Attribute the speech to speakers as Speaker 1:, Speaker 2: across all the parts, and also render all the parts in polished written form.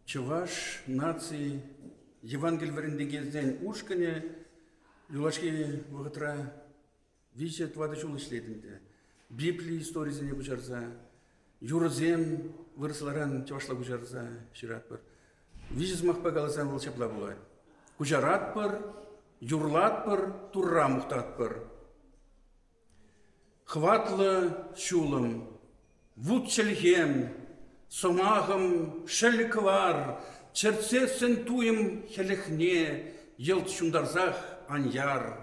Speaker 1: Чуваш нации Евангель варендегезден ушкане юлашки вагатра вичет вада чулышлетинде. Библия историясыне бучарса, юрзем вырысларан чавашла бучарса шират бар. Вичес махпа галасан волчапла булай. Кучарат бар, юрлат бар, турра мухтат бар. Хватлы шулым, вуд челхем, сомағым шәліквар, черцесін туым хелехне, елт шундарзах аньяр.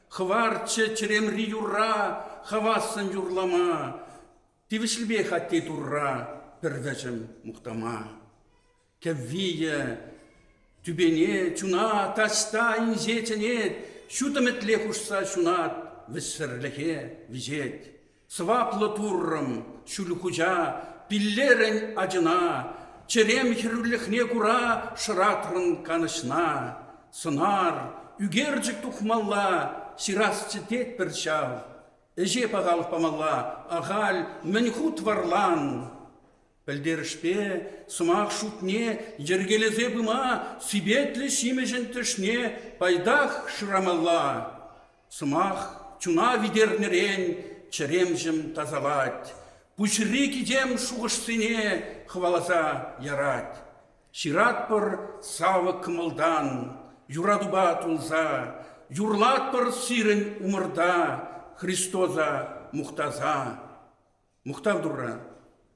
Speaker 1: Хварче черемри юра, хавасын юрлама, тивішлбе хатте турра, первечем мухтама. Кеввие, түбене, чуна, ташта инжетенет, шутаметле хушса шунат, вессерлехе вижет. Сваплы туррым, шулхужа, пиллерен ажына, черем хирлихне кура, шыратрын канышна. Сынар, үгерджік тухмалла, сирасчы тет бір шав. Эже пағалық памалла, ағал мінхут варлан. Пілдерішпе, сымақ шутне, ергелезе бұма, сибетлі шимежін түшне, пайдақ шырамалла. Сымақ чуна видернерен, черемжім тазалать. Пучри кидем шуғышсыне хвалаза ярать. Шират пыр савы кымылдан, юрадуба тулза, юрлат пыр сирен умырда, Христоза мухтаза. Мухтав дурра.